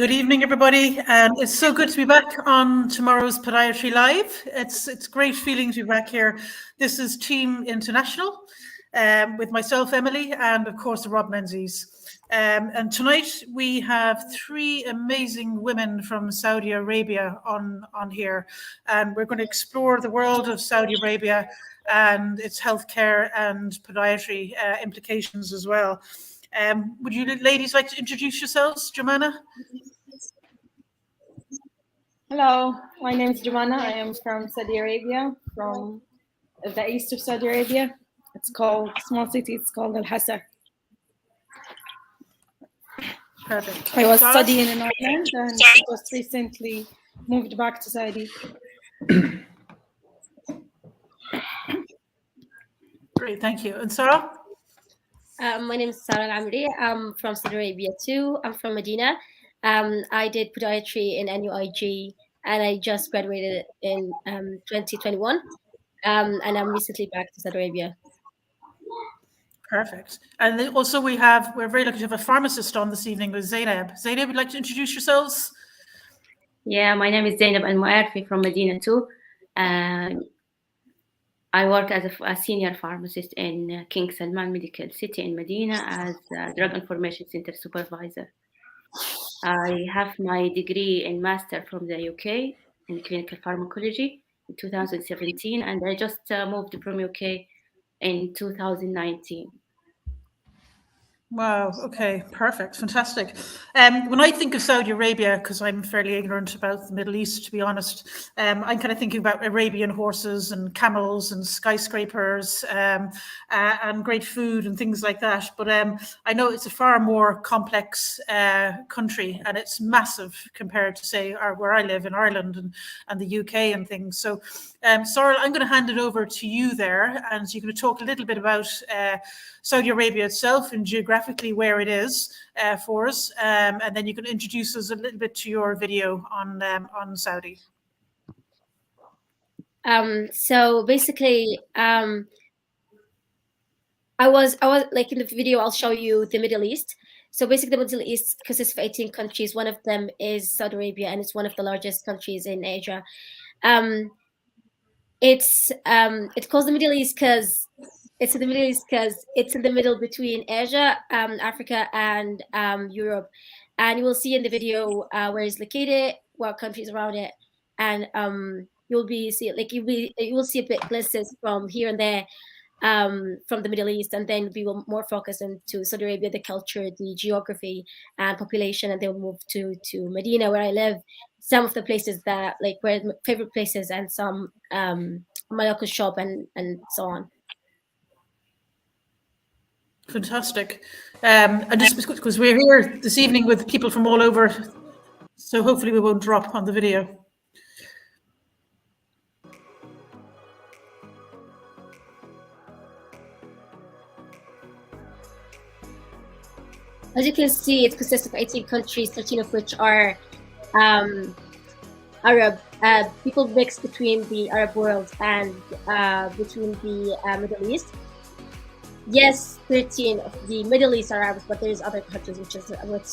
Good evening, everybody. It's so good to be back on tomorrow's Podiatry Live. It's great feeling to be back here. This is Team International with myself, Emily, and of course, Rob Menzies. And tonight we have three amazing women from Saudi Arabia on here. And we're going to explore the world of Saudi Arabia and its healthcare and podiatry implications as well. Would you ladies like to introduce yourselves? Jumana? Hello, my name is Jumana. I am from Saudi Arabia, from the east of Saudi Arabia. It's called, small city, it's called Al-Hasa. Perfect. I was studying in Ireland and just recently moved back to Saudi. Great, thank you. And Sarah? My name is Sarh Alamri. I'm from Saudi Arabia too. I'm from Medina. I did podiatry in NUIG and I just graduated in 2021. And I'm recently back to Saudi Arabia. Perfect. And then also we're very lucky to have a pharmacist on this evening with Zainab. Zainab, would you like to introduce yourselves? Yeah, my name is Zainab Al-Mu'arfi from Medina too. I work as a senior pharmacist in King Salman Medical City in Medina as a Drug Information Center supervisor. I have my degree in master from the UK in clinical pharmacology in 2017, and I just moved from UK in 2019. Wow, okay, perfect, fantastic. When I think of Saudi Arabia, because I'm fairly ignorant about the Middle East, to be honest, I'm kind of thinking about Arabian horses and camels and skyscrapers and great food and things like that. But I know it's a far more complex country and it's massive compared to, say, where I live in Ireland and the UK and things. So, Sarh, I'm going to hand it over to you there, and you're going to talk a little bit about Saudi Arabia itself and geographically where it is for us, and then you can introduce us a little bit to your video on Saudi. So basically, I was like in the video, I'll show you the Middle East. So basically, the Middle East consists of 18 countries. One of them is Saudi Arabia, and it's one of the largest countries in Asia. It's called the Middle East because it's in the Middle East because it's in the middle between Asia, Africa, and Europe. And you will see in the video where it's located, what countries around it, and you will see a bit glimpses from here and there from the Middle East, and then we will more focus into Saudi Arabia, the culture, the geography, and population, and then we'll move to Medina, where I live. Some of the places that where my favorite places, and some my local shop, and so on. Fantastic. And just because we're here this evening with people from all over, so hopefully we won't drop on the video. As you can see, it consists of 18 countries, 13 of which are Arab. People mix between the Arab world and between the Middle East. Yes, 13 of the Middle East are Arabs, but there's other countries which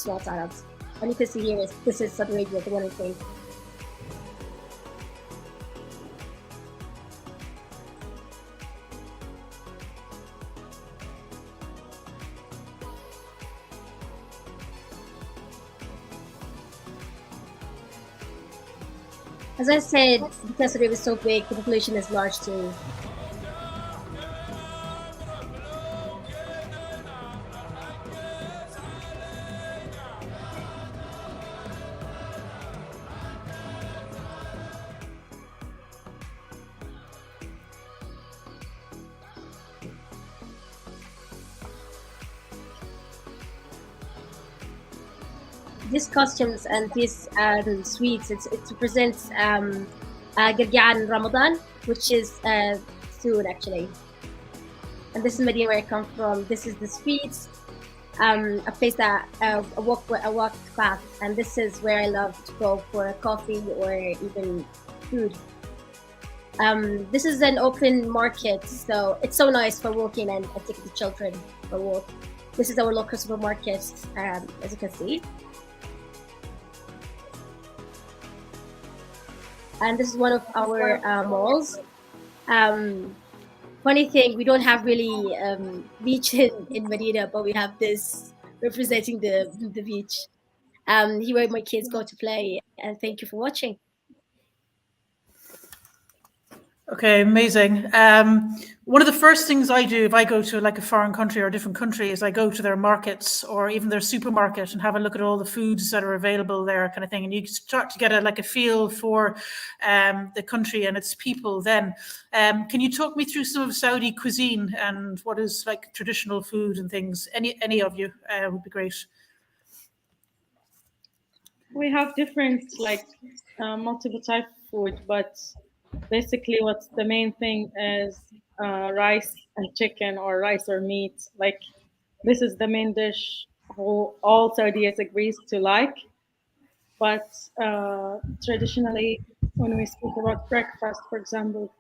not Arabs. And you can see here, this is Saudi Arabia, the one I think. As I said, because Saudi Arabia is so big, the population is large too. These costumes and these sweets, it represents Gargaan Ramadan, which is soon actually. And this is Medina, where I come from. This is the streets, a place that a walk path, and this is where I love to go for coffee or even food. This is an open market, so it's so nice for walking and taking the children for a walk. This is our local supermarket, as you can see. and this is one of our malls. Funny thing, we don't have really beach in Medina, but we have this representing the beach. Here where my kids go to play, and thank you for watching. Okay, amazing. One of the first things I do if I go to like a foreign country or a different country is I go to their markets or even their supermarket and have a look at all the foods that are available there, kind of thing. And you start to get a feel for the country and its people. Then, can you talk me through some of Saudi cuisine and what is like traditional food and things? Any of you would be great. We have different, like, multiple type of food, but basically what's the main thing is rice and chicken, or rice or meat. Like, this is the main dish who all Saudis agrees to like. But traditionally, when we speak about breakfast, for example,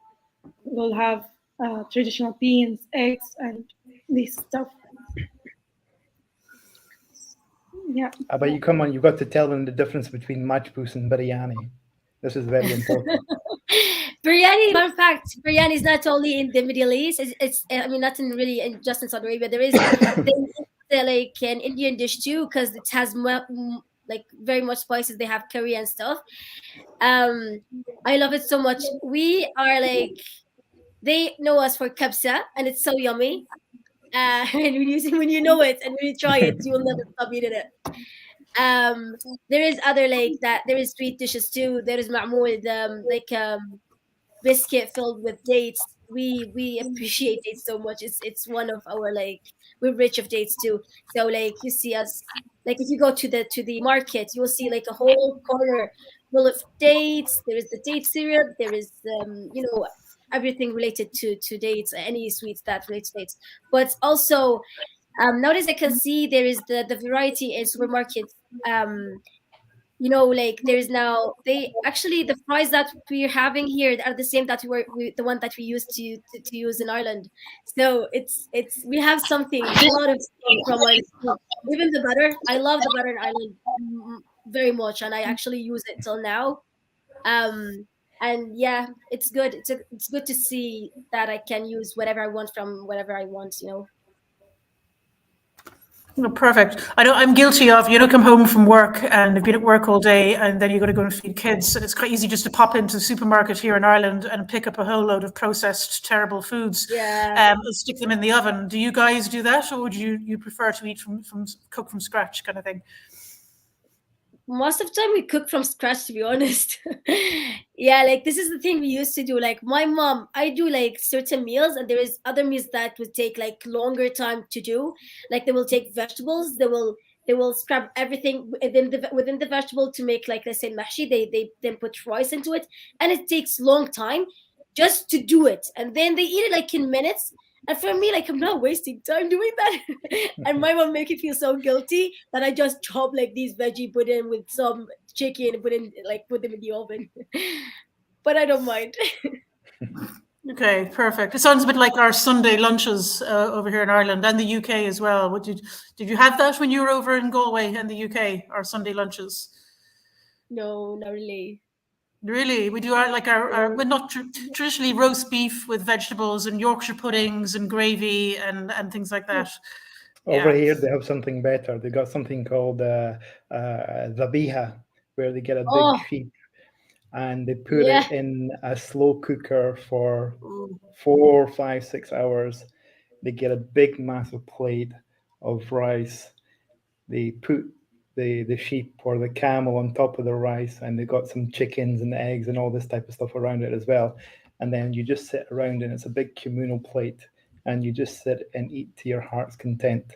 we'll have traditional beans, eggs, and this stuff. Yeah. But you come on, you've got to tell them the difference between majbous and biryani. This is very important. Biryani, fun fact, biryani is not only in the Middle East. It's I mean, not in really just in Saudi Arabia. There is like an Indian dish too, because it has like very much spices. They have curry and stuff. I love it so much. We are like, they know us for kabsa, and it's so yummy. And when you know it and when you try it, you will never stop eating it. There is other like that. There is sweet dishes too. There is ma'moul, biscuit filled with dates. We appreciate dates so much. It's one of our, like, we're rich of dates too. So like you see us, like if you go to the market, you will see like a whole corner full of dates. There is the date syrup. There is everything related to dates, any sweets that relate to dates. But also nowadays I can see there is the variety in supermarkets. Like there is now, they actually, the fries that we're having here are the same that the one that we used to use in Ireland. So it's we have something, a lot of stuff from Ireland. Even the butter, I love the butter in Ireland very much, and I actually use it till now. And yeah, it's good. It's good to see that I can use whatever I want from whatever I want. Oh, perfect. I know I'm guilty of, come home from work and you've been at work all day and then you've got to go and feed kids. And it's quite easy just to pop into the supermarket here in Ireland and pick up a whole load of processed, terrible foods. Yeah. And stick them in the oven. Do you guys do that, or would you prefer to eat from cook from scratch kind of thing? Most of the time we cook from scratch, to be honest. Yeah, like this is the thing we used to do. Like my mom, I do like certain meals, and there is other meals that would take like longer time to do. Like they will take vegetables, they will scrap everything within the vegetable to make, like, let's say mahshi. They then put rice into it, and it takes long time just to do it, and then they eat it like in minutes. And for me, like, I'm not wasting time doing that. And my mom make me feel so guilty that I just chop like these veggie, put in with some chicken, put them in the oven. But I don't mind. Okay, perfect. It sounds a bit like our Sunday lunches over here in Ireland and the UK as well. Did you have that when you were over in Galway and the UK, our Sunday lunches? No, not really. Really, we do our but not traditionally roast beef with vegetables and Yorkshire puddings and gravy and things like that. Over here, they have something better. They got something called zabiha, where they get a big sheep and they put it in a slow cooker for 4, 5, 6 hours. They get a big, massive plate of rice. They put the sheep or the camel on top of the rice, and they got some chickens and eggs and all this type of stuff around it as well. And then you just sit around, and it's a big communal plate, and you just sit and eat to your heart's content.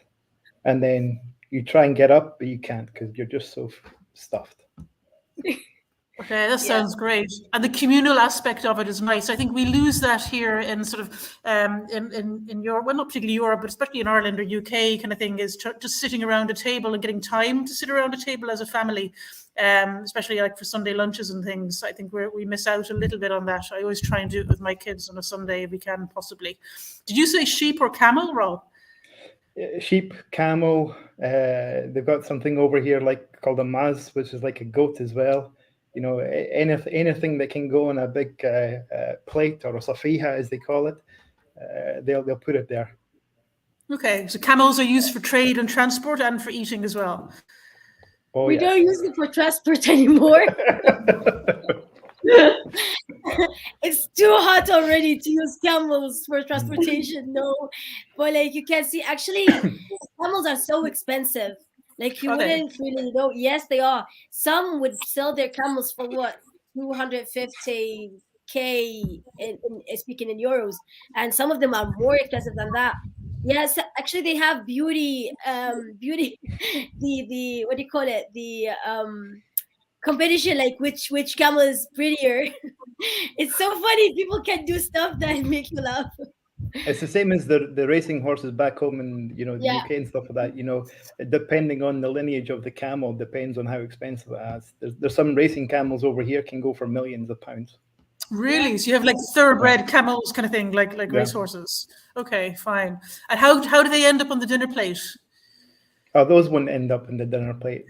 And then you try and get up, but you can't because you're just so stuffed. Okay, that sounds great. And the communal aspect of it is nice. I think we lose that here in sort of in Europe, well, not particularly Europe, but especially in Ireland or UK kind of thing, is just sitting around a table and getting time to sit around a table as a family, especially like for Sunday lunches and things. I think we miss out a little bit on that. I always try and do it with my kids on a Sunday if we can possibly. Did you say sheep or camel, Rob? Sheep, camel. They've got something over here called a maz, which is like a goat as well. anything that can go on a big plate or a safiha, as they call it, they'll put it there. Okay, so camels are used for trade and transport and for eating as well. Oh, we yes. don't use them for transport anymore. It's too hot already to use camels for transportation. No, but like you can see, actually, camels are so expensive. Like you wouldn't really know. Yes, they are. Some would sell their camels for what, 250K speaking in euros, and some of them are more expensive than that. Yes, actually, they have beauty. The what do you call it? The competition, like which camel is prettier. It's so funny. People can do stuff that make you laugh. It's the same as the racing horses back home in the UK and stuff like that. Depending on the lineage of the camel, depends on how expensive it is. There's some racing camels over here can go for millions of pounds. Really? So you have like thoroughbred camels kind of thing, like racehorses. Okay, fine. And how do they end up on the dinner plate? Oh, those wouldn't end up in the dinner plate.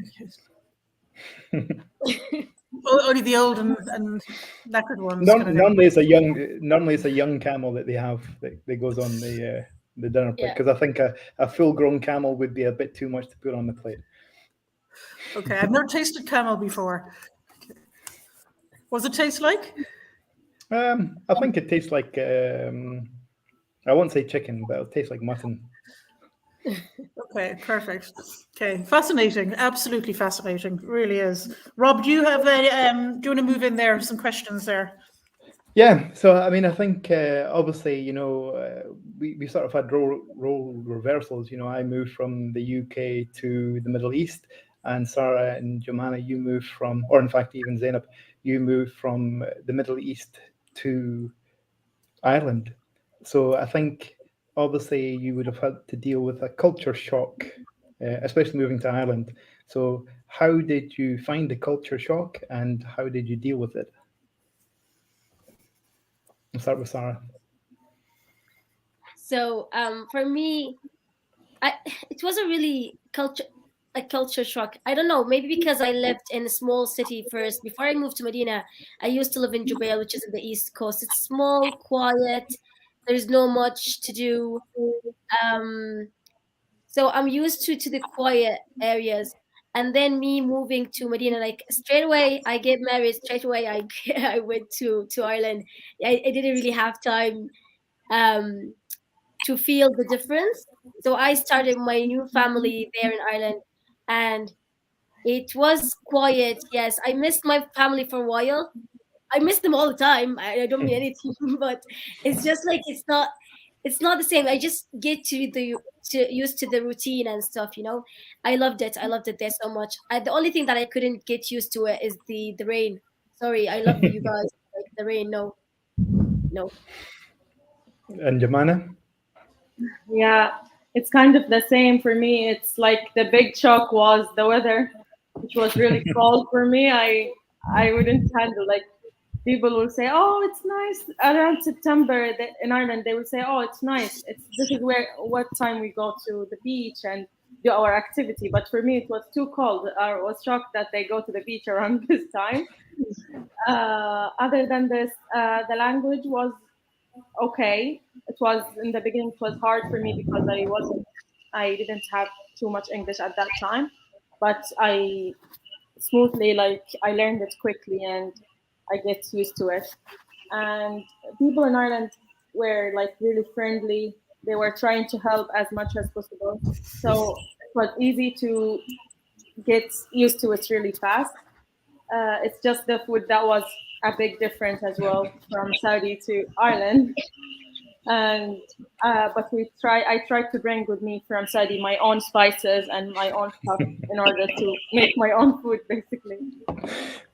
Only the old and knackered ones. Normally it's a young camel that they have that goes on the dinner plate, because I think a full-grown camel would be a bit too much to put on the plate. Okay, I've never tasted camel before. What does it taste like? I think it tastes like I won't say chicken, but it'll taste like mutton. Okay, perfect. Okay, fascinating. Absolutely fascinating. It really is. Rob, do you have do you want to move in there? Some questions there. Yeah, so I mean, I think obviously, we sort of had role reversals. I moved from the UK to the Middle East, and Sarah and Jumana, you moved from, or in fact, even Zainab, you moved from the Middle East to Ireland. So I think obviously you would have had to deal with a culture shock, especially moving to Ireland. So how did you find the culture shock, and how did you deal with it? I'll start with Sarah. So for me, it was a really culture shock. I don't know, maybe because I lived in a small city first. Before I moved to Medina, I used to live in Jubail, which is in the East Coast. It's small, quiet. There's no much to do. So I'm used to the quiet areas. And then me moving to Medina, like straight away, I get married. Straight away, I went to Ireland. I didn't really have time to feel the difference. So I started my new family there in Ireland, and it was quiet. Yes, I missed my family for a while. I miss them all the time. I don't mean anything, but it's just like it's not the same. I just get used to the routine and stuff. I loved it. I loved it there so much. The only thing that I couldn't get used to it is the rain. Sorry, I love you guys. Like, the rain, no. And Jumana? Yeah, it's kind of the same for me. It's like the big shock was the weather, which was really cold for me. I wouldn't handle, like, people will say, "Oh, it's nice." Around September in Ireland, they will say, "Oh, it's nice. This is what time we go to the beach and do our activity." But for me, it was too cold. I was shocked that they go to the beach around this time. Other than this, the language was okay. It was in the beginning. It was hard for me because I didn't have too much English at that time, but I smoothly, like, I learned it quickly and I get used to it. And people in Ireland were like really friendly. They were trying to help as much as possible. So it was easy to get used to it really fast. It's just the food that was a big difference as well from Saudi to Ireland. And but I tried to bring with me from Saudi my own spices and my own stuff in order to make my own food, basically.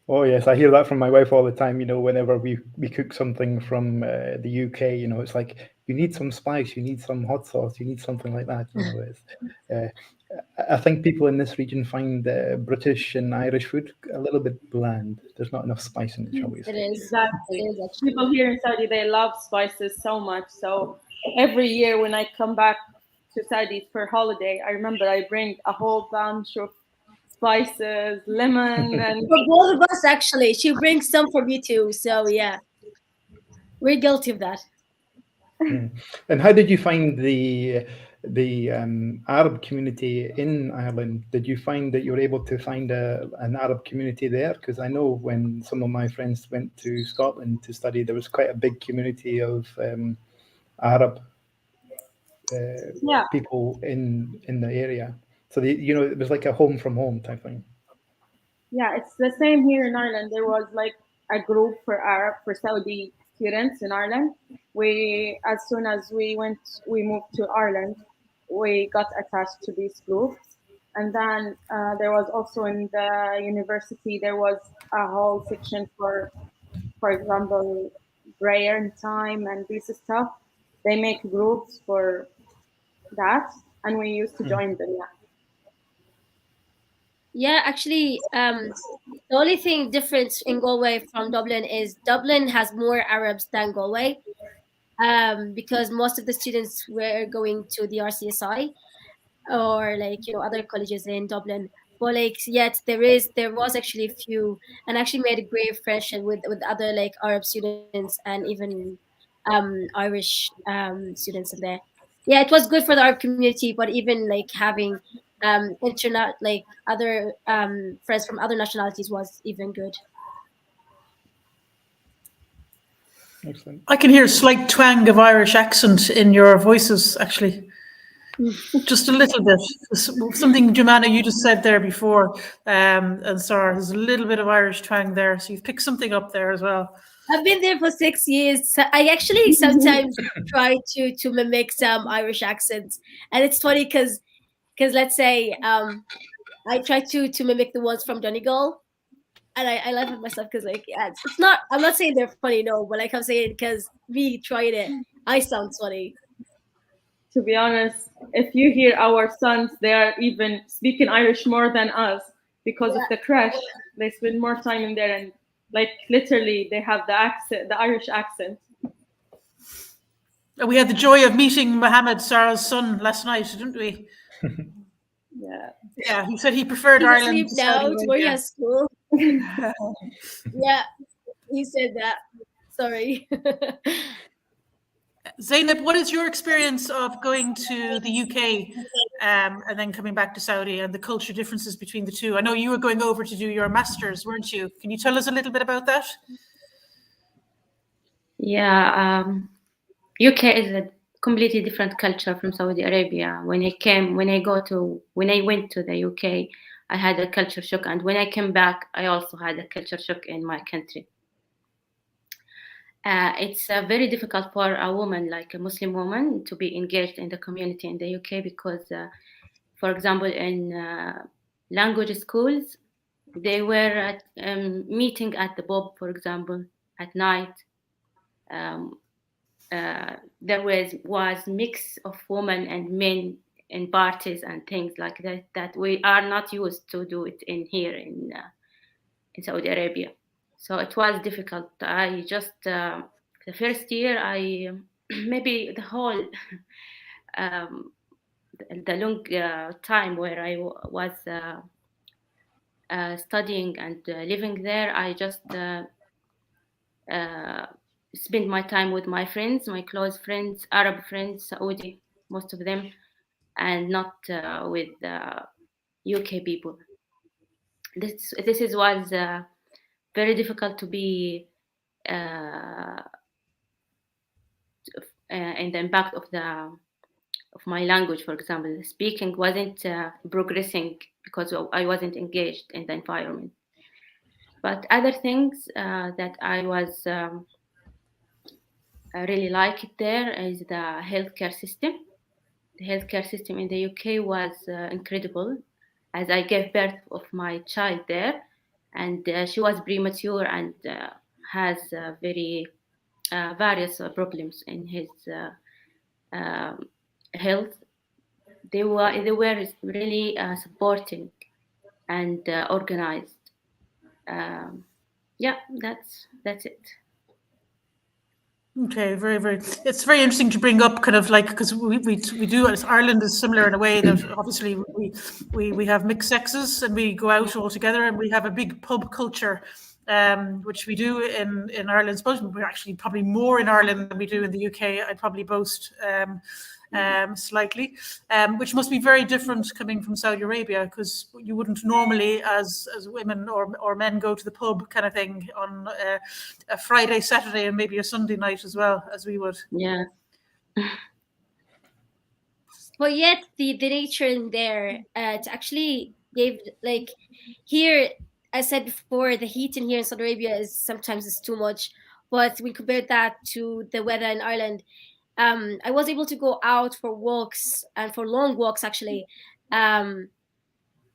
Oh yes, I hear that from my wife all the time. Whenever we cook something from the UK, it's like, you need some spice, you need some hot sauce, you need something like that. I think people in this region find British and Irish food a little bit bland. There's not enough spice in it, shall we say? It is. Exactly. It is actually. People here in Saudi, they love spices so much. So every year when I come back to Saudi for holiday, I remember I bring a whole bunch of spices, lemon, and For both of us, actually. She brings some for me too. So yeah, we're guilty of that. And how did you find the Arab community in Ireland? Did you find that you were able to find an Arab community there? Because I know when some of my friends went to Scotland to study, there was quite a big community of Arab people in the area. So it was like a home from home type thing. Yeah, it's the same here in Ireland. There was like a group for Saudi students in Ireland. As soon as we moved to Ireland, we got attached to these groups. And then there was also in the university, there was a whole section for example, prayer time and this stuff. They make groups for that, and we used to join them. Yeah. Yeah, actually, the only thing different in Galway from Dublin is Dublin has more Arabs than Galway, because most of the students were going to the RCSI or other colleges in Dublin. But yet there was actually a few, and actually made a great friendship with other Arab students and even Irish students in there. Yeah, it was good for the Arab community, but even having internet other friends from other nationalities was even good. Excellent. I can hear a slight twang of Irish accent in your voices, actually. Just a little bit. Something, Jumana, you just said there before, and Sarh, there's a little bit of Irish twang there, so you've picked something up there as well. I've been there for 6 years. So I actually sometimes try to mimic some Irish accents, and it's funny because let's say I try to mimic the ones from Donegal, and I laugh at myself because it's not. I'm not saying they're funny, no, but I'm saying because me trying it, I sound funny. To be honest, if you hear our sons, they are even speaking Irish more than us because of the crash. They spend more time in there, and literally they have the accent, the Irish accent. We had the joy of meeting Mohammed, Sarah's son, last night, didn't we? Yeah. Yeah, he said he preferred He's Ireland asleep to now. Saudi It's where he Arabia. has school. Yeah, he said that. Sorry. Zainab, what is your experience of going to the UK and then coming back to Saudi, and the culture differences between the two? I know you were going over to do your master's, weren't you? Can you tell us a little bit about that? Yeah, UK is a completely different culture from Saudi Arabia. When I went to the UK, I had a culture shock, and when I came back, I also had a culture shock in my country. It's very difficult for a woman, like a Muslim woman, to be engaged in the community in the UK because, for example, in language schools, they were meeting at the pub, for example, at night. There was mix of women and men in parties and things like that we are not used to do it in Saudi Arabia. So it was difficult. I just the first year I maybe the whole the long time where I was studying and living there, I just spend my time with my friends, my close friends, Arab friends, Saudi, most of them, and not with UK people. This was very difficult to be in the impact of my language. For example, the speaking wasn't progressing because I wasn't engaged in the environment. But other things that I was I really like it there is the healthcare system. The healthcare system in the UK was incredible, as I gave birth of my child there, and she was premature and has very various problems in his health. They were really supporting and organized. Yeah, that's it. Okay, very. It's very interesting to bring up, kind of like, because we do. Ireland is similar in a way that obviously we have mixed sexes and we go out all together and we have a big pub culture, which we do in Ireland. Suppose we're actually probably more in Ireland than we do in the UK. I'd probably boast. Slightly, which must be very different coming from Saudi Arabia, because you wouldn't normally, as women or men, go to the pub kind of thing on a Friday, Saturday, and maybe a Sunday night as well as we would. Yeah. But yet the nature in there to actually gave, like, here, I said before, the heat in here in Saudi Arabia is sometimes too much, but we compared that to the weather in Ireland. I was able to go out for walks, and for long walks actually,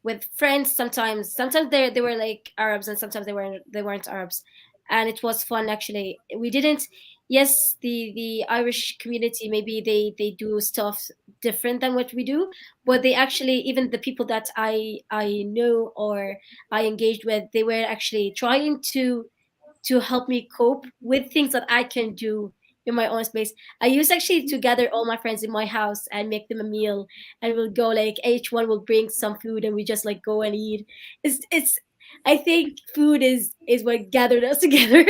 with friends. Sometimes they were like Arabs, and sometimes they weren't Arabs, and it was fun actually. We didn't. Yes, the Irish community, maybe they do stuff different than what we do, but they actually, even the people that I know or I engaged with, they were actually trying to help me cope with things that I can do in my own space. I used actually to gather all my friends in my house and make them a meal, and we'll go, like, each one will bring some food and we just like go and eat. It's I think food is what gathered us together,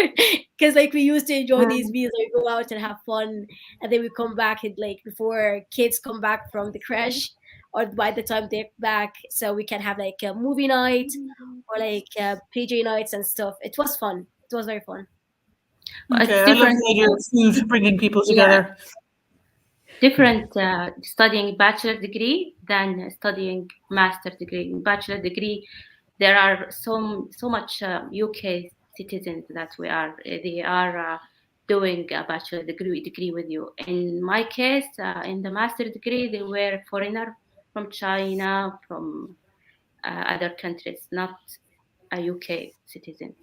because like we used to enjoy these meals, like go out and have fun, and then we come back and, like, before kids come back from the crash or by the time they're back, so we can have like a movie night or like PJ nights and stuff. It was fun. It was very fun. Okay, I love the idea of food bringing people together. Different studying bachelor degree than studying master degree. In bachelor degree, there are so much UK citizens that they are doing a bachelor degree with you. In my case, in the master degree, they were foreigner from China, from other countries, not a UK citizen.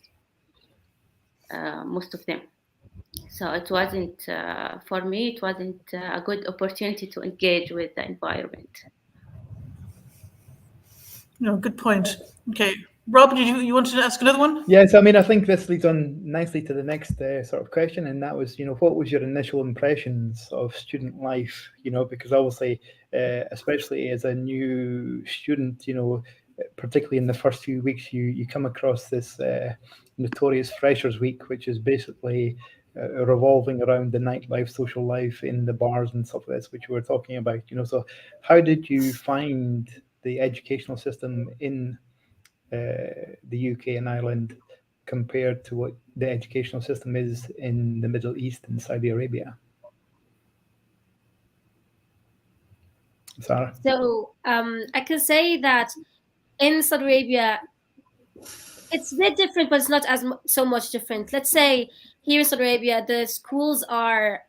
Most of them. So it wasn't, for me, it wasn't a good opportunity to engage with the environment. No, good point. Okay. Rob, did you wanted to ask another one? Yes, I mean, I think this leads on nicely to the next sort of question, and that was, what was your initial impressions of student life? Because obviously, especially as a new student, particularly in the first few weeks, you come across this notorious Freshers' Week, which is basically revolving around the nightlife, social life in the bars and stuff like this, which we were talking about. So how did you find the educational system in the UK and Ireland compared to what the educational system is in the Middle East and Saudi Arabia? Sarah? So I can say that in Saudi Arabia, it's a bit different, but it's not so much different. Let's say here in Saudi Arabia, the schools are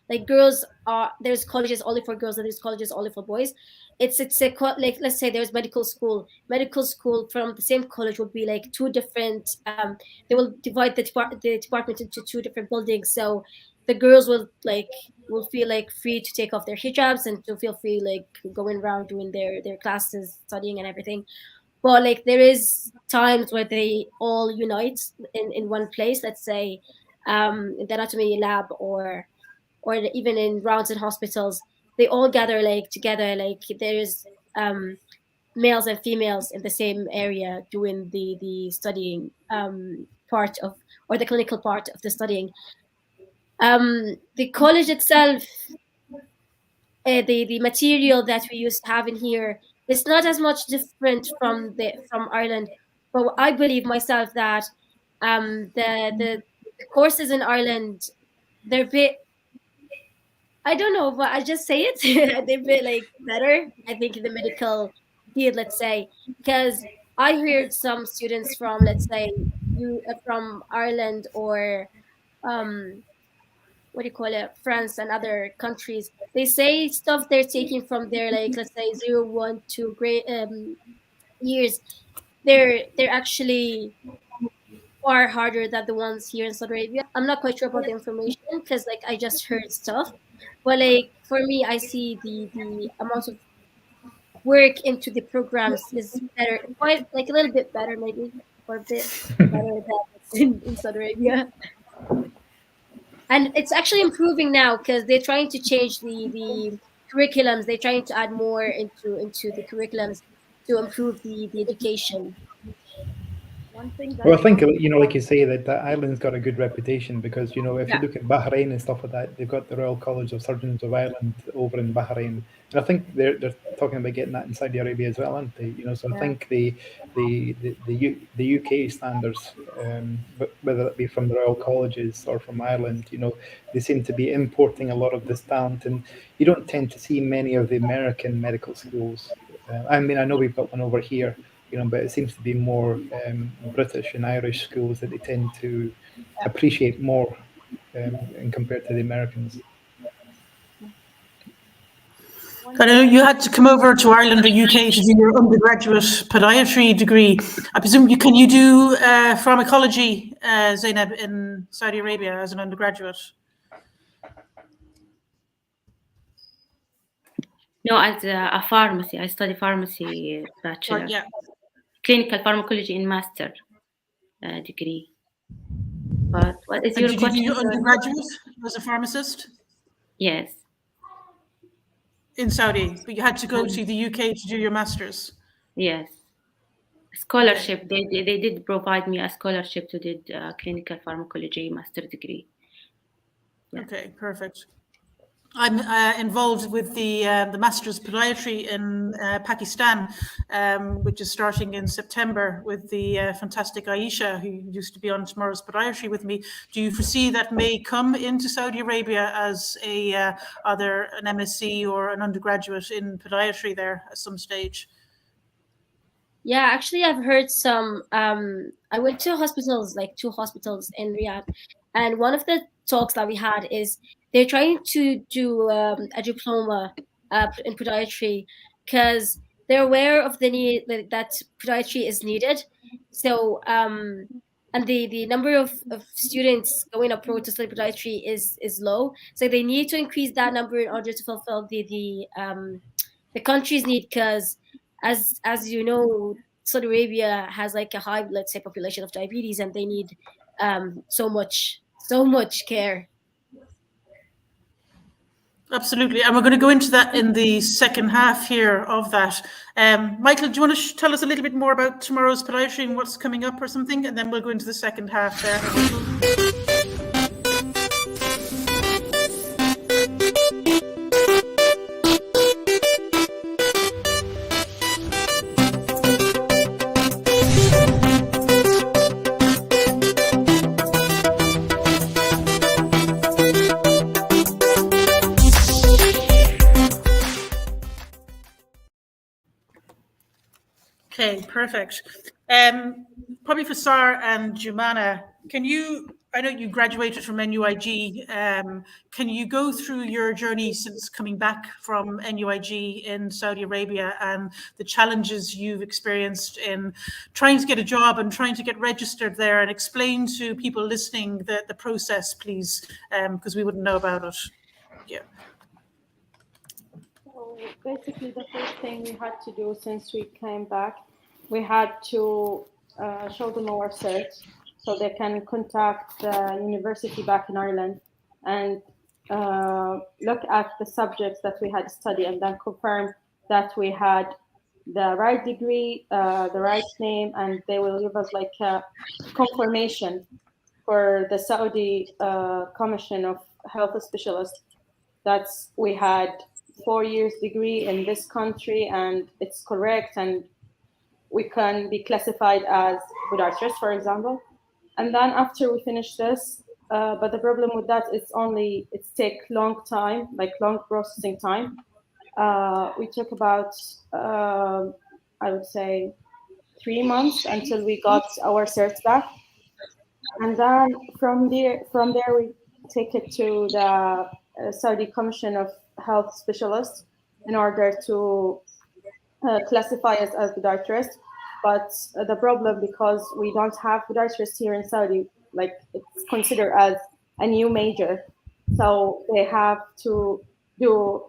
like there's colleges only for girls and there's colleges only for boys. It's like, let's say there's medical school from the same college would be like two different. They will divide the department into two different buildings. So the girls will feel like free to take off their hijabs and to feel free like going around doing their classes, studying and everything. But like there is times where they all unite in one place. Let's say in the anatomy lab or even in rounds in hospitals, they all gather like together. Like there's males and females in the same area doing the studying part of, or the clinical part of the studying. The college itself, the material that we used to have in here, it's not as much different from Ireland, but I believe myself that the courses in Ireland, they're a bit, I don't know, but I just say it, they're a bit like better, I think, in the medical field, let's say, because I heard some students from, let's say, from Ireland or what do you call it, France and other countries, they say stuff they're taking from their, like, let's say 0, 1, 2 grade years, they're actually far harder than the ones here in Saudi Arabia. I'm not quite sure about the information because like I just heard stuff, but like for me, I see the amount of work into the programs is better, quite like a little bit better maybe, or a bit better than in Saudi Arabia. And it's actually improving now because they're trying to change the curriculums. They're trying to add more into the curriculums to improve the education. One thing that Well, I think, like you say, that Ireland's got a good reputation because, if you Yeah. look at Bahrain and stuff like that, they've got the Royal College of Surgeons of Ireland over in Bahrain, and I think they're talking about getting that in Saudi Arabia as well, aren't they? So I think the UK standards, whether it be from the Royal Colleges or from Ireland, they seem to be importing a lot of this talent, and you don't tend to see many of the American medical schools. I mean, I know we've got one over here, but it seems to be more British and Irish schools that they tend to appreciate more in compared to the Americans. I know you had to come over to Ireland or UK to do your undergraduate podiatry degree. I presume can you do pharmacology, Zainab, in Saudi Arabia as an undergraduate? No, as a pharmacy. I study pharmacy bachelor. Yeah. Clinical pharmacology in master degree. But what is your question? Did you do your undergraduate as a pharmacist? Yes. In Saudi, but you had to go to the UK to do your master's. Yes. Scholarship. Okay. They did provide me a scholarship to do clinical pharmacology master degree. Yeah. Okay, perfect. I'm involved with the Master's Podiatry in Pakistan, which is starting in September with the fantastic Aisha, who used to be on Tomorrow's Podiatry with me. Do you foresee that may come into Saudi Arabia as either an MSc or an undergraduate in podiatry there at some stage? Yeah, actually, I've heard some. I went to hospitals, like 2 hospitals in Riyadh, and one of the talks that we had is they're trying to do a diploma in podiatry because they're aware of the need that podiatry is needed. So, and the number of students going abroad to study podiatry is low. So they need to increase that number in order to fulfill the country's need because as you know, Saudi Arabia has like a high, let's say, population of diabetes, and they need so much care. Absolutely, and we're going to go into that in the second half here of that. Michael, do you want to tell us a little bit more about Tomorrow's Podiatry and what's coming up or something, and then we'll go into the second half there. Okay, perfect. Probably for Sarh and Jumana, I know you graduated from NUIG, can you go through your journey since coming back from NUIG in Saudi Arabia and the challenges you've experienced in trying to get a job and trying to get registered there, and explain to people listening the process, please, because we wouldn't know about it. Yeah. So basically, the first thing we had to do since we came back, we had to show them our cert so they can contact the university back in Ireland and look at the subjects that we had studied and then confirm that we had the right degree, the right name, and they will give us like a confirmation for the Saudi Commission of Health Specialists that we had 4 years degree in this country and it's correct and we can be classified as podiatrist, for example. And then after we finish this, but the problem with that is it's take long time, like long processing time. We took about, I would say 3 months until we got our certs back. And then from there we take it to the Saudi Commission of Health Specialists in order to classify us as podiatrists. But the problem, because we don't have podiatrists here in Saudi, like it's considered as a new major. So they have to do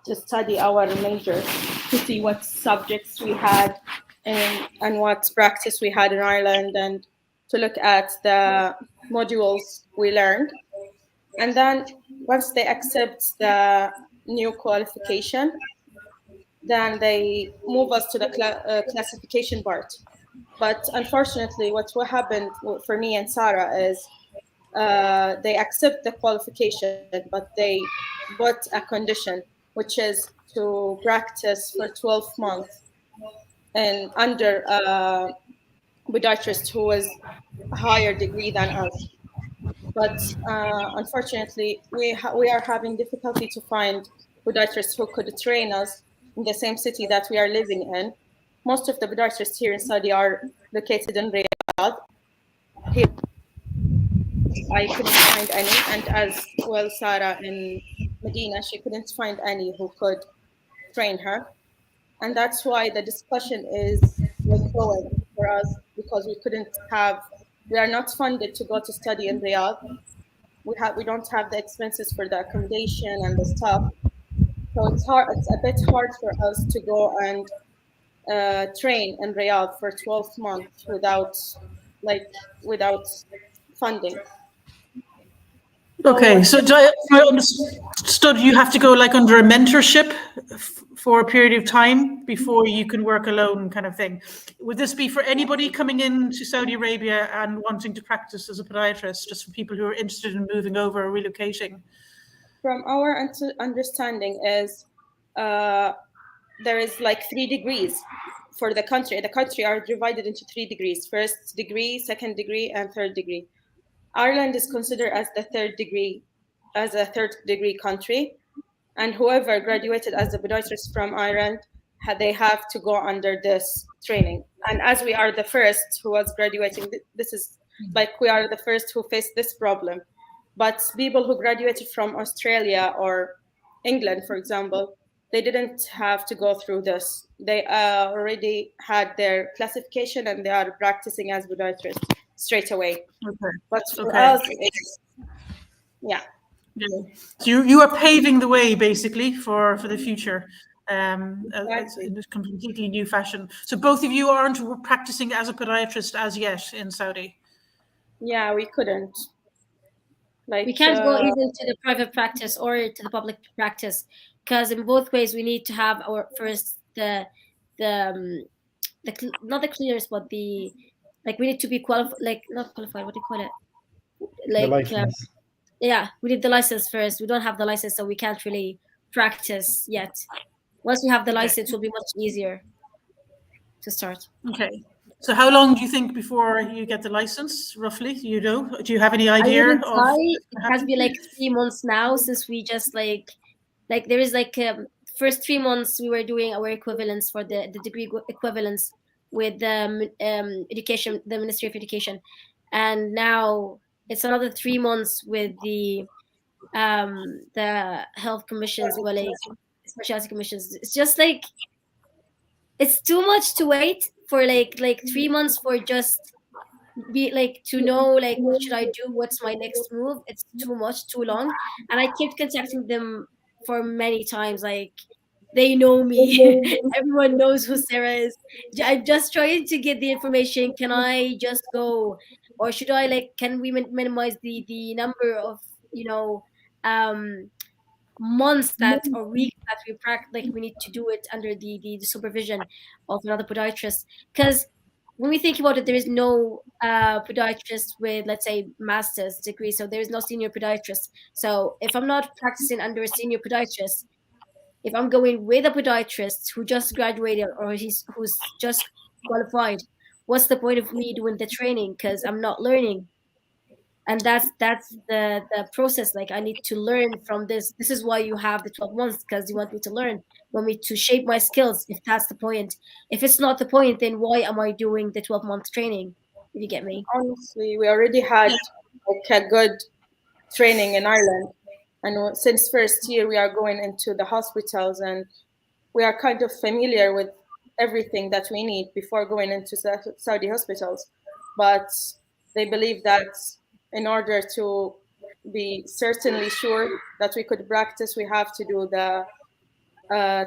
to study our major to see what subjects we had and what practice we had in Ireland and to look at the modules we learned. And then once they accept the new qualification, then they move us to the classification part. But unfortunately, what happened for me and Sarah is they accept the qualification, but they put a condition, which is to practice for 12 months and under a podiatrist who is a higher degree than us. But unfortunately, we are having difficulty to find podiatrists who could train us in the same city that we are living in. Most of the podiatrists here in Saudi are located in Riyadh. Here, I couldn't find any, and as well, Sarah in Medina, she couldn't find any who could train her. And that's why the discussion is going for us, because we are not funded to go to study in Riyadh. We don't have the expenses for the accommodation and the stuff. So it's a bit hard for us to go and train in Riyadh for 12 months without funding. Okay, so I understood you have to go like under a mentorship for a period of time before you can work alone, kind of thing. Would this be for anybody coming into Saudi Arabia and wanting to practice as a podiatrist, just for people who are interested in moving over or relocating? From our understanding is there is like 3 degrees for the country. The country are divided into 3 degrees: first degree, second degree, and third degree. Ireland is considered as a third degree country, and whoever graduated as a podiatrist from Ireland, they have to go under this training. And as we are the first who was graduating, this is like we are the first who faced this problem. But people who graduated from Australia or England, for example, they didn't have to go through this. They already had their classification and they are practicing as podiatrists straight away. Okay. But for us, it's, yeah. So you are paving the way basically for the future. Exactly. In a completely new fashion. So both of you aren't practicing as a podiatrist as yet in Saudi? Yeah, we couldn't. Like, we can't go even to the private practice or to the public practice, because in both ways we need to have our first the not the clearance, but the we need to be qualified, not qualified. What do you call it? The license. Yeah, we need the license first. We don't have the license, so we can't really practice yet. Once we have the license, it will be much easier to start. Okay. So how long do you think before you get the license, roughly? Do you have any idea? It has been like 3 months now, since we just there is first 3 months we were doing our equivalence for the degree equivalence with the education, the Ministry of Education, and now it's another 3 months with the health commissions, specialty commissions. It's just it's too much to wait for 3 months for just to know what should I do, what's my next move. It's too much, too long, and I kept contacting them for many times. They know me. Everyone knows who Sarah is. I'm just trying to get the information. Can I just go, or should I can we minimize the number of months or weeks that we practice? We need to do it under the supervision of another podiatrist, because when we think about it, there is no podiatrist with, let's say, master's degree, so there is no senior podiatrist. So if I'm not practicing under a senior podiatrist, if I'm going with a podiatrist who just graduated or who's just qualified, what's the point of me doing the training? Because I'm not learning. And that's the process. I need to learn from this. This is why you have the 12 months, because you want me to learn, you want me to shape my skills, if that's the point. If it's not the point, then why am I doing the 12-month training? If you get me. Honestly, we already had a good training in Ireland. And since first year, we are going into the hospitals, and we are kind of familiar with everything that we need before going into Saudi hospitals. But they believe that in order to be certainly sure that we could practice, we have to do the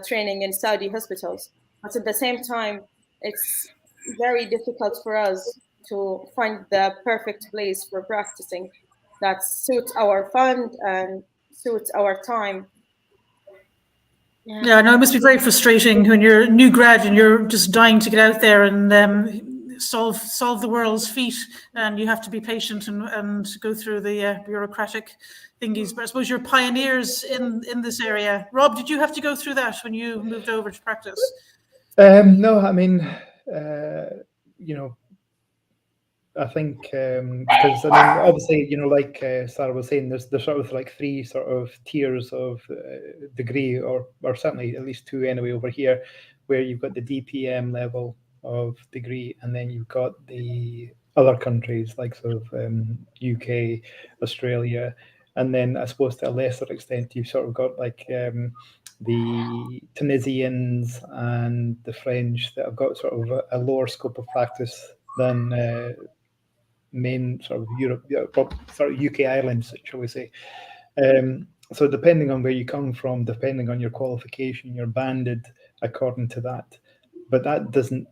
training in Saudi hospitals. But at the same time, it's very difficult for us to find the perfect place for practicing that suits our fund and suits our time. Yeah, no, it must be very frustrating when you're a new grad and you're just dying to get out there and solve the world's feat, and you have to be patient and go through the bureaucratic thingies. But I suppose you're pioneers in this area. Rob, did you have to go through that when you moved over to practice? No, I mean, I think because I mean, obviously, like Sarah was saying, there's sort of like three sort of tiers of degree, or certainly at least two anyway over here, where you've got the DPM level of degree, and then you've got the other countries like sort of UK, Australia, and then I suppose to a lesser extent you've sort of got like the Tunisians and the French that have got sort of a lower scope of practice than main sort of Europe, sort of UK islands, shall we say. So depending on where you come from, depending on your qualification, you're banded according to that. But that doesn't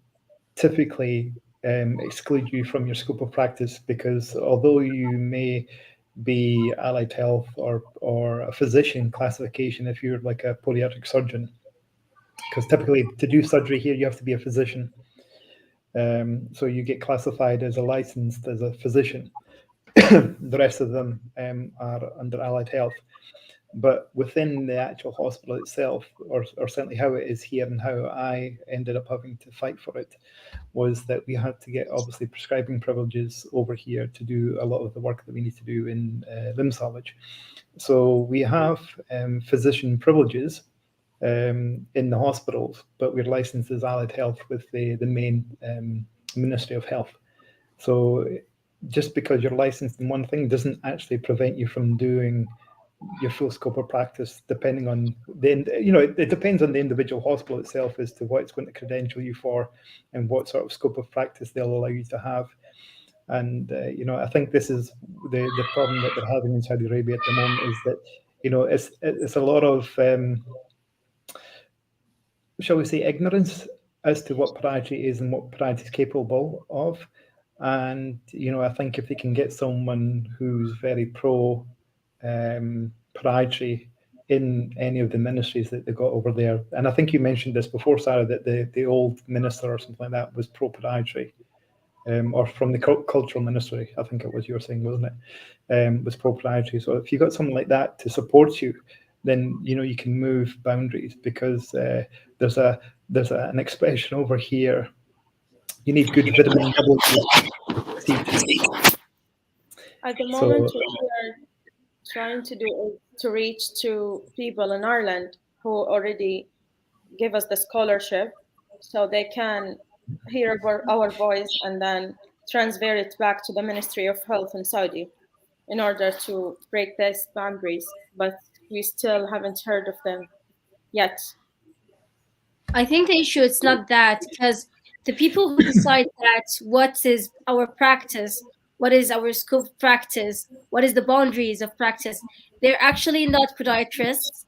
typically exclude you from your scope of practice, because although you may be allied health or a physician classification if you're like a podiatric surgeon, because typically to do surgery here you have to be a physician. So you get classified as a licensed as a physician. The rest of them are under allied health. But within the actual hospital itself, or certainly how it is here and how I ended up having to fight for it, was that we had to get obviously prescribing privileges over here to do a lot of the work that we need to do in limb salvage. So we have physician privileges in the hospitals, but we're licensed as allied health with the main Ministry of Health. So just because you're licensed in one thing doesn't actually prevent you from doing your full scope of practice, depending on it depends on the individual hospital itself as to what it's going to credential you for and what sort of scope of practice they'll allow you to have. And I think this is the problem that they're having in Saudi Arabia at the moment, is that it's a lot of shall we say ignorance as to what podiatry is and what podiatry is capable of. And I think if they can get someone who's very pro podiatry in any of the ministries that they got over there, and I think you mentioned this before, Sarah, that the old minister or something like that was pro podiatry, or from the cultural ministry, I think it was you were saying, wasn't it? Was pro podiatry. So if you got someone like that to support you, then you can move boundaries, because there's an expression over here: you need good vitamin W to succeed. At the moment, what we are trying to do is to reach to people in Ireland who already give us the scholarship, so they can hear our voice and then transfer it back to the Ministry of Health in Saudi in order to break these boundaries. But we still haven't heard of them yet. I think the issue is not that, because the people who decide that what is our practice, what is our scope of practice, what is the boundaries of practice, they're actually not podiatrists.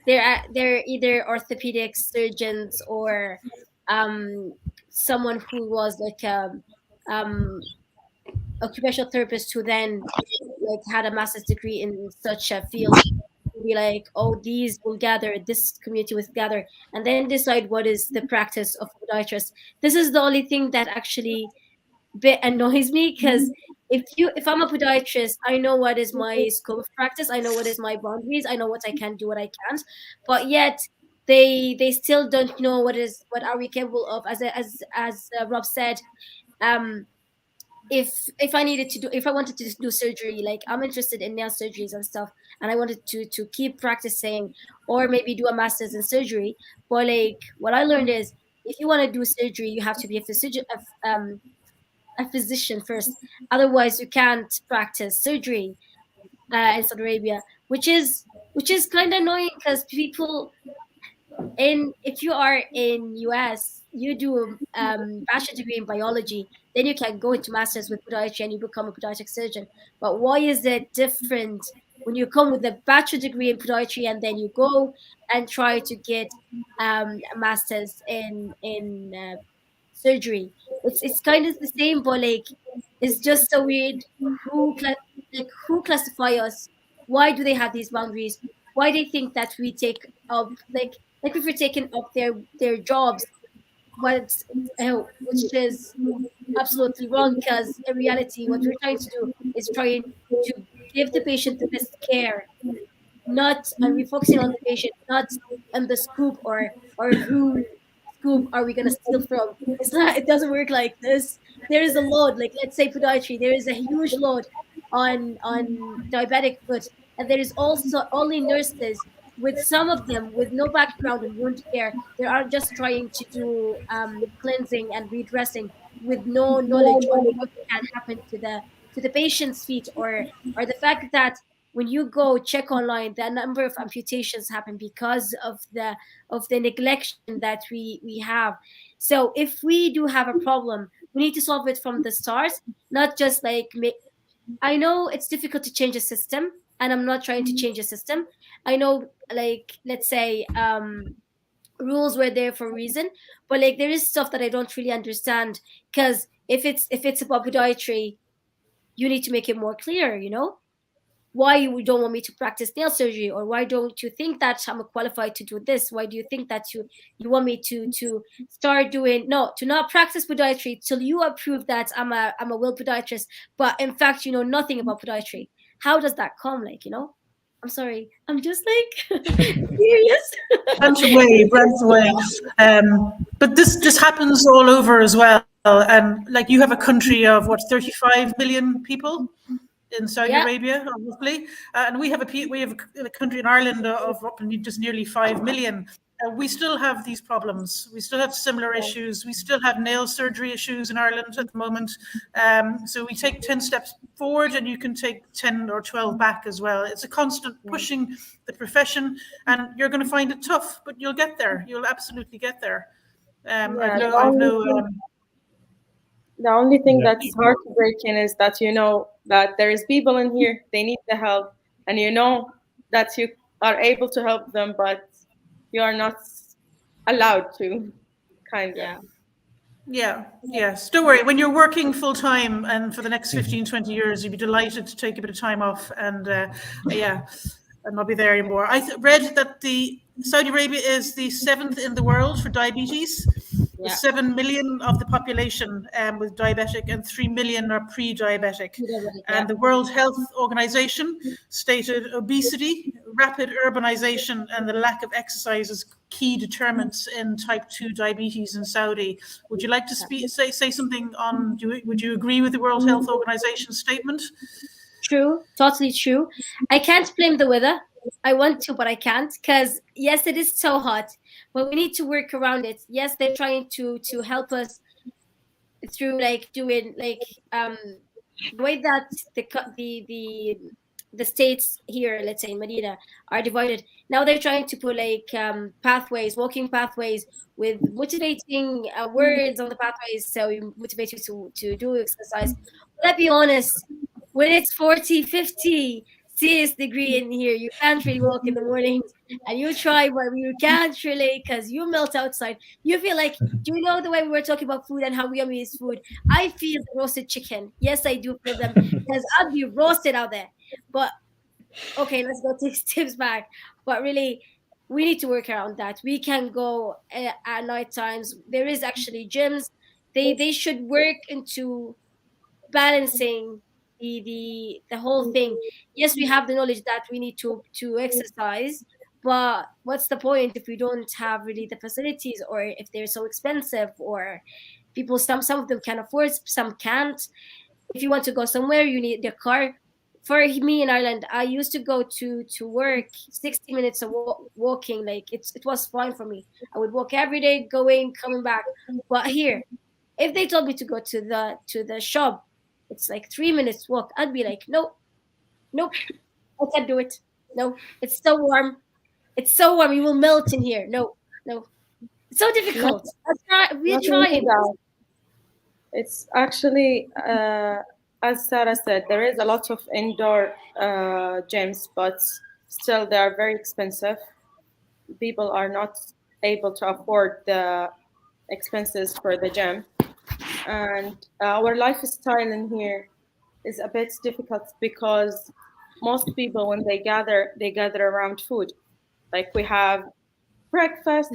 They're either orthopedic surgeons or someone who was like a occupational therapist who then like had a master's degree in such a field. Be like, oh, these will gather, this community will gather, and then decide what is the practice of podiatrist. This is the only thing that actually bit annoys me, because if I'm a podiatrist, I know what is my scope of practice, I know what is my boundaries, I know what I can do, what I can't, but yet they still don't know what are we capable of. As Rob said, if I wanted to do surgery, like I'm interested in nail surgeries and stuff, and I wanted to keep practicing or maybe do a master's in surgery, but like what I learned is if you want to do surgery, you have to be a physician first. Otherwise, you can't practice surgery in Saudi Arabia, which is kind of annoying, because people if you are in US, you do bachelor degree in biology, then you can go into masters with podiatry and you become a podiatric surgeon. But why is it different when you come with a bachelor degree in podiatry and then you go and try to get a master's in surgery. It's kind of the same, but like it's just so weird. Who classify us? Why do they have these boundaries? Why they think that we take up like if we're taking up their jobs, but which is absolutely wrong, because in reality what we're trying to do is trying to give the patient the best care, not and we're focusing on the patient, not on the scoop or who scoop are we gonna steal from. It's not, it doesn't work like this. There is a load, like let's say podiatry, there is a huge load on diabetic foot, and there is also only nurses, with some of them with no background in wound care. They are just trying to do cleansing and redressing with no knowledge on what can happen to the patient's feet, or the fact that when you go check online, the number of amputations happen because of the neglection that we have. So if we do have a problem, we need to solve it from the start, not just like I know it's difficult to change a system, and I'm not trying to change a system. I know, like, let's say rules were there for a reason, but like there is stuff that I don't really understand, because if it's about podiatry, you need to make it more clear, you know, why you don't want me to practice nail surgery, or why don't you think that I'm qualified to do this? Why do you think that you want me to start doing, no, to not practice podiatry till you approve that I'm a well podiatrist, but in fact you know nothing about podiatry? How does that come? Like, you know, I'm sorry, I'm just like serious. Rant away. But this happens all over as well. And like you have a country of what, 35 million people in Saudi Yeah. Arabia, roughly, and we have a country in Ireland of up in just nearly 5 million. We still have these problems. We still have similar issues. We still have nail surgery issues in Ireland at the moment. So we take 10 steps forward and you can take 10 or 12 back as well. It's a constant pushing the profession, and you're going to find it tough, but you'll get there. You'll absolutely get there. The only thing that's heartbreaking is that you know that there is people in here, they need the help, and you know that you are able to help them, but you are not allowed to, kind of. Yes. Don't worry. When you're working full time and for the next 15, 20 years, you'd be delighted to take a bit of time off, and not be there anymore. I read that the Saudi Arabia is the 7th in the world for diabetes. With 7 million of the population with diabetic, and 3 million are pre-diabetic. And the World Health Organization stated obesity, rapid urbanization, and the lack of exercise as key determinants in type 2 diabetes in Saudi. Would you like to say something on, would you agree with the World Health Organization statement? True, totally true. I can't blame the weather. I want to, but I can't, because yes, it is so hot, but we need to work around it. Yes, they're trying to help us through like doing like the way that the states here, let's say in Medina, are divided. Now they're trying to put like pathways, walking pathways with motivating words on the pathways, so we motivate you to do exercise. But let's be honest, when it's 40, 50 CS degree in here, you can't really walk in the mornings, and you try, but you can't really, because you melt outside. You feel like, do you know the way we were talking about food and how yummy is food? I feel the roasted chicken. Yes, I do feel them, because I'll be roasted out there. But okay, let's go take tips back. But really, we need to work around that. We can go at night times. There is actually gyms. They should work into balancing the whole thing. Yes, we have the knowledge that we need to exercise, but what's the point if we don't have really the facilities, or if they're so expensive, or people, some of them can afford, some can't. If you want to go somewhere, you need the car. For me in Ireland, I used to go to work 60 minutes of walking. Like it was fine for me. I would walk every day, going, coming back. But here, if they told me to go to the shop, it's like 3 minutes walk, I'd be like, nope, I can't do it. No, it's so warm. It's so warm. You will melt in here. No. It's so difficult. We're trying. It's actually, as Sarah said, there is a lot of indoor gyms, but still they are very expensive. People are not able to afford the expenses for the gym, and our lifestyle in here is a bit difficult because most people, when they gather around food. Like we have breakfast,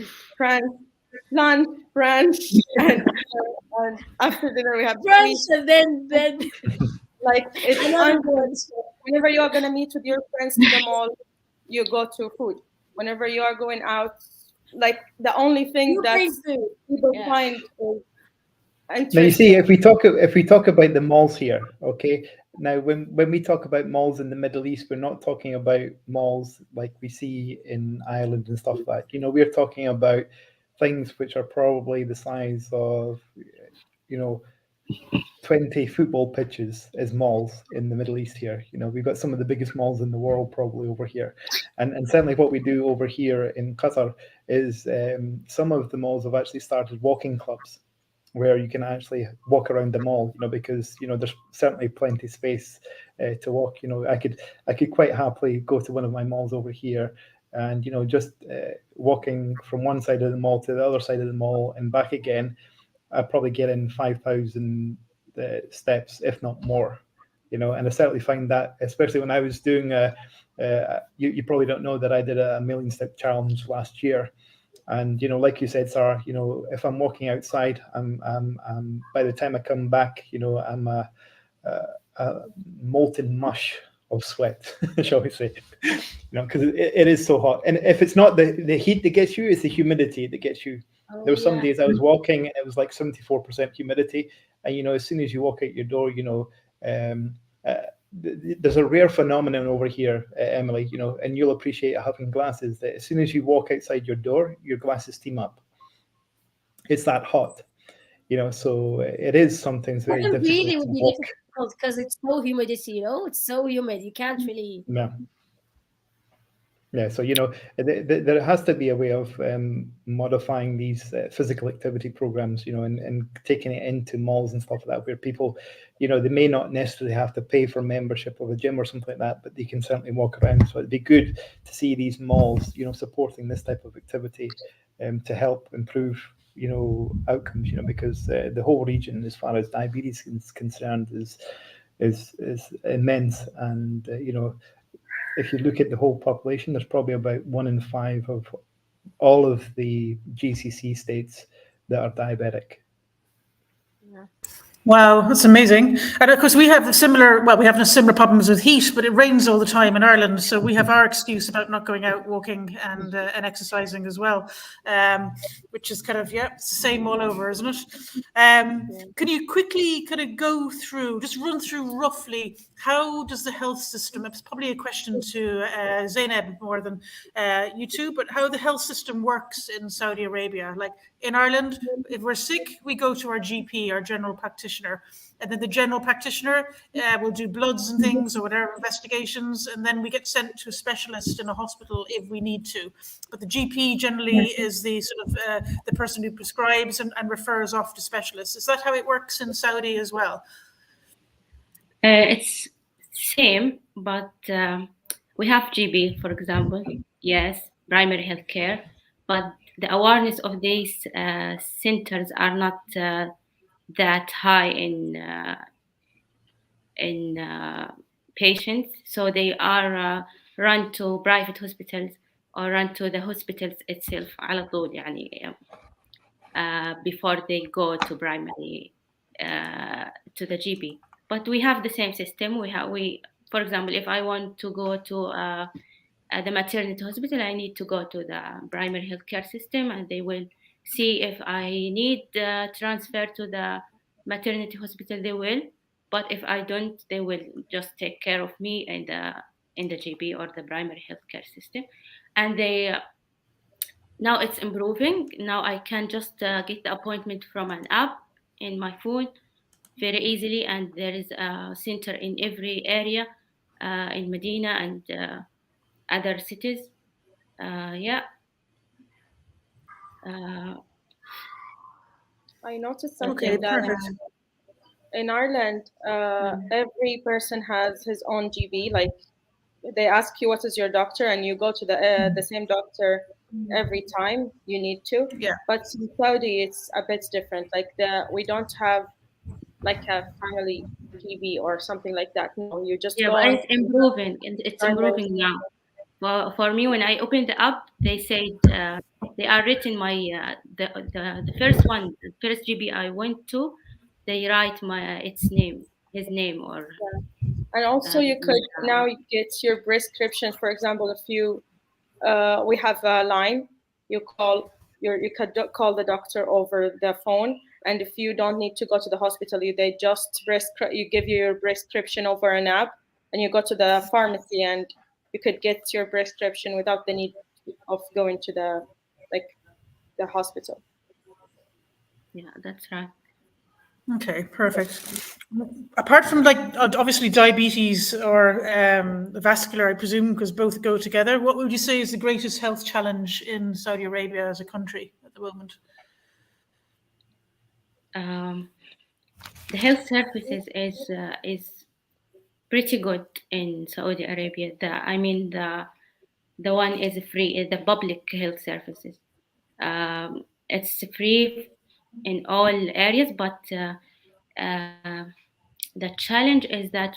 lunch, brunch, and after dinner we have Brunch sweet. and then Like it's another ongoing. brunch. Whenever you are gonna meet with your friends to the mall, you go to food. Whenever you are going out, like the only thing You that bring food. people Yeah. find is Now you see, interesting. if we talk about the malls here, okay. Now when we talk about malls in the Middle East, we're not talking about malls like we see in Ireland and stuff like that. You know, we're talking about things which are probably the size of, you know, 20 football pitches as malls in the Middle East here. You know, we've got some of the biggest malls in the world probably over here. And certainly what we do over here in Qatar is some of the malls have actually started walking clubs where you can actually walk around the mall, you know, because, you know, there's certainly plenty of space to walk. You know, I could quite happily go to one of my malls over here and, you know, just walking from one side of the mall to the other side of the mall and back again, I'd probably get in 5,000 steps, if not more, you know. And I certainly find that, especially when I was doing you probably don't know that I did a 1,000,000 step challenge last year. And, you know, like you said, Sarh, you know, if I'm walking outside, I'm by the time I come back, you know, I'm a molten mush of sweat, shall we say, you know, because it is so hot. And if it's not the heat that gets you, it's the humidity that gets you. There were some days I was walking and it was like 74% humidity. And, you know, as soon as you walk out your door, you know, there's a rare phenomenon over here, Emily, you know, and you'll appreciate having glasses, that as soon as you walk outside your door, your glasses steam up. It's that hot, you know, so it is sometimes very difficult Really would to be walk. difficult because it's so humidity, you know, it's so humid. You can't really. Yeah. Yeah, so, you know, there has to be a way of modifying these physical activity programs, you know, and taking it into malls and stuff like that, where people, you know, they may not necessarily have to pay for membership of a gym or something like that, but they can certainly walk around. So it'd be good to see these malls, you know, supporting this type of activity to help improve, you know, outcomes, you know, because the whole region, as far as diabetes is concerned, is immense. And, you know, if you look at the whole population, there's probably about 1 in 5 of all of the GCC states that are diabetic. Yeah. Wow, that's amazing. And of course, we have similar problems with heat, but it rains all the time in Ireland. So we have our excuse about not going out walking and exercising as well, which is kind of, it's the same all over, isn't it? Can you quickly kind of just run through roughly, how does the health system, it's probably a question to Zainab more than you two, but how the health system works in Saudi Arabia? Like in Ireland, if we're sick, we go to our GP, our general practitioner, and then the general practitioner will do bloods and things or whatever investigations, and then we get sent to a specialist in a hospital if we need to. But the GP generally is the sort of the person who prescribes and refers off to specialists. Is that how it works in Saudi as well? It's same, but we have GB, for example. Yes, primary healthcare, but the awareness of these centers are not that high in patients, so they are run to private hospitals or run to the hospitals itself على طول يعني before they go to primary to the GP. But we have the same system. For example, if I want to go to the maternity hospital, I need to go to the primary healthcare system, and they will see if I need transfer to the maternity hospital. They will, but if I don't, they will just take care of me in the GP or the primary healthcare system, and they. Now it's improving. Now I can just get the appointment from an app in my phone very easily, and there is a center in every area in Medina and other cities. Yeah. I noticed something that in Ireland, every person has his own GP. Like they ask you what is your doctor, and you go to the same doctor every time you need to. Yeah. But in Saudi, it's a bit different. Like we don't have like a family TV or something like that. No, you just Yeah, go but on it's improving, and it's improving now. Well, for me, when I opened the app, they said they are written my the first one, the first GB I went to, they write my his name, or And also you could now get your prescription. For example, if you we have a line, you could call the doctor over the phone, and if you don't need to go to the hospital, they just you give you your prescription over an app, and you go to the pharmacy and you could get your prescription without the need of going to the hospital. yeah, that's right. Okay, perfect. Apart from like obviously diabetes or vascular, I presume, because both go together, what would you say is the greatest health challenge in Saudi Arabia as a country at the moment? The health services is pretty good in Saudi Arabia. The one is free, the public health services. It's free in all areas, but the challenge is that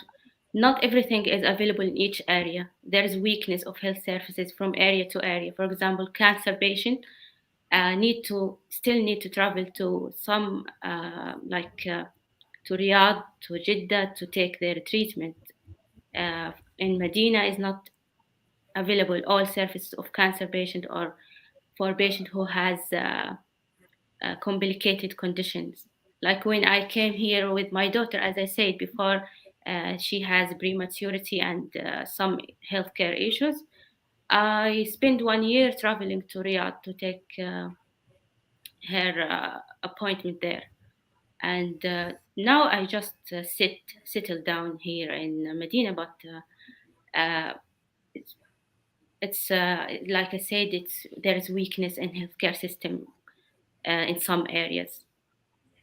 not everything is available in each area. There is weakness of health services from area to area. For example, cancer patient still need to travel to some to Riyadh, to Jeddah to take their treatment. In Medina is not available all services of cancer patient or for patient who has complicated conditions. Like when I came here with my daughter, as I said before, she has prematurity and some healthcare issues. I spent 1 year traveling to Riyadh to take her appointment there. And now I just settle down here in Medina, but it's like I said, there is weakness in healthcare system in some areas,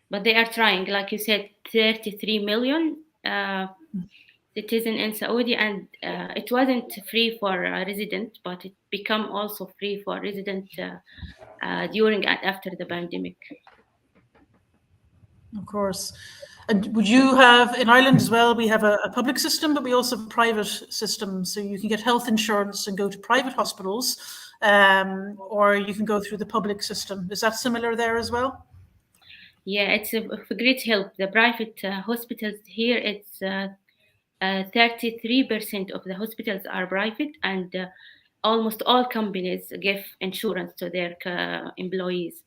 but they are trying. Like you said, 33 million citizens in Saudi, and it wasn't free for a resident, but it become also free for resident during and after the pandemic. Of course. And would you have, in Ireland as well, we have a public system, but we also have a private system. So you can get health insurance and go to private hospitals, or you can go through the public system. Is that similar there as well? Yeah, it's a great help. The private hospitals here, it's 33% of the hospitals are private, and almost all companies give insurance to their employees.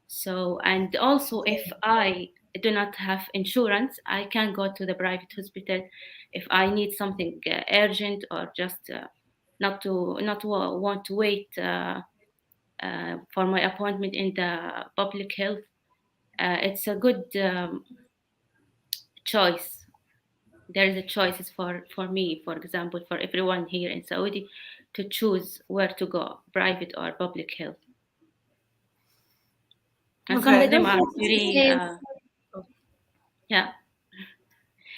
So, and also if I do not have insurance, I can go to the private hospital if I need something urgent, or just not want to wait for my appointment in the public health. It's a good choice. There is a choices for me, for example, for everyone here in Saudi, to choose where to go, private or public health. And some of them are very yeah.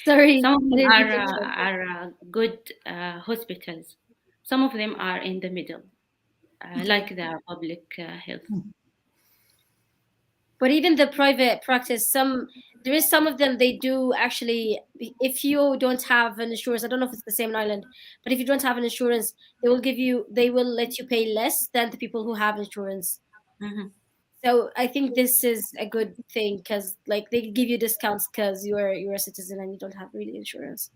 Sorry. Some of them are good hospitals. Some of them are in the middle, like the public health. But even the private practice, there is some of them, they do actually, if you don't have an insurance, I don't know if it's the same in Ireland, but if you don't have an insurance, they will let you pay less than the people who have insurance. Mm-hmm. So I think this is a good thing, because like they give you discounts because you're a citizen and you don't have really insurance.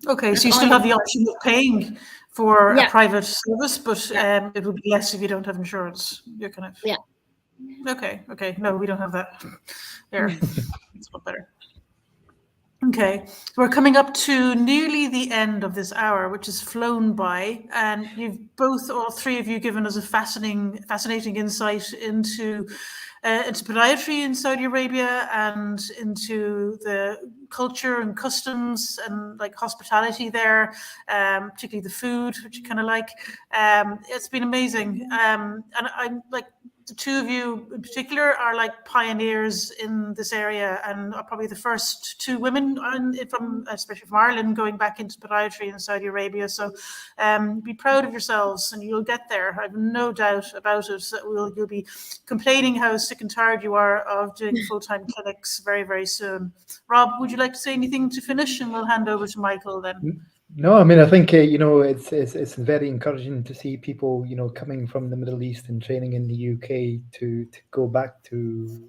Okay, so you still have the option of paying for a private service, but it would be less if you don't have insurance. You're kind of Okay. No, we don't have that. There, it's a lot better. Okay, we're coming up to nearly the end of this hour, which has flown by, and you've all three of you, given us a fascinating insight into podiatry in Saudi Arabia and into the culture and customs and like hospitality there, particularly the food, which you kind of like. It's been amazing, and I'm like, the two of you in particular are like pioneers in this area, and are probably the first two women, especially from Ireland, going back into podiatry in Saudi Arabia. So be proud of yourselves, and you'll get there. I have no doubt about it. That you'll be complaining how sick and tired you are of doing full-time clinics very, very soon. Rob, would you like to say anything to finish, and we'll hand over to Michael then? No, I mean, I think it's very encouraging to see people coming from the Middle East and training in the UK to go back to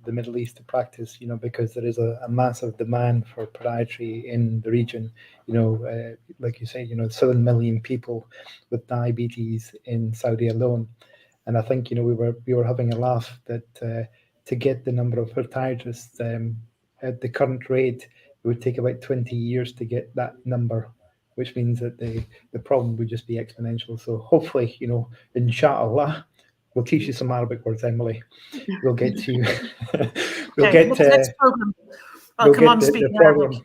the Middle East to practice, because there is a massive demand for podiatry in the region. Like you say, 7 million people with diabetes in Saudi alone, and I think we were having a laugh that to get the number of podiatrists at the current rate, it would take about 20 years to get that number, which means that the problem would just be exponential. So hopefully, inshallah, we'll teach you some Arabic words, Emily. We'll get you. We'll get next program. We'll get the problem.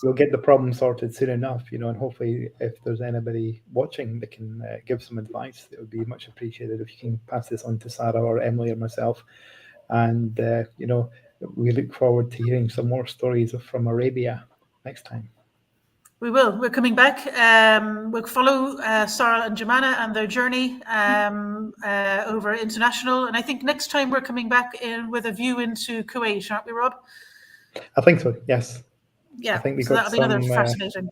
We'll get the problem sorted soon enough, and hopefully, if there's anybody watching that can give some advice, it would be much appreciated if you can pass this on to Sarah or Emily or myself. And we look forward to hearing some more stories from Arabia next time. We will. We're coming back. We'll follow Sarh and Jumana and their journey over international. And I think next time we're coming back in with a view into Kuwait, aren't we, Rob? I think so, yes. Yeah, I think we so got that'll be another fascinating.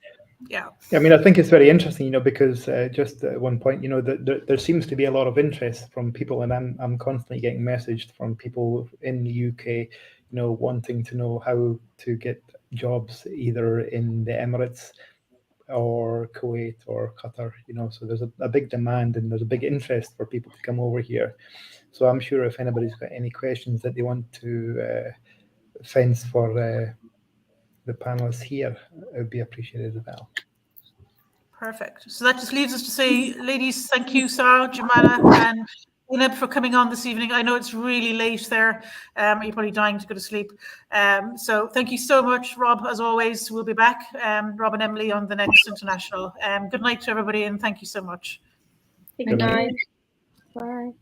Yeah. I mean, I think it's very interesting, because just at one point, there seems to be a lot of interest from people, and I'm constantly getting messaged from people in the UK, wanting to know how to get jobs either in the Emirates or Kuwait or Qatar, so there's a big demand and there's a big interest for people to come over here. So I'm sure if anybody's got any questions that they want to fence for the panelists here, it would be appreciated as well. Perfect. So that just leaves us to say, ladies, thank you, Sarh, Jumana, and Zainab for coming on this evening. I know it's really late there. You're probably dying to go to sleep. So thank you so much, Rob. As always, we'll be back, Rob and Emily, on the next international. Good night to everybody, and thank you so much. Good night. Bye.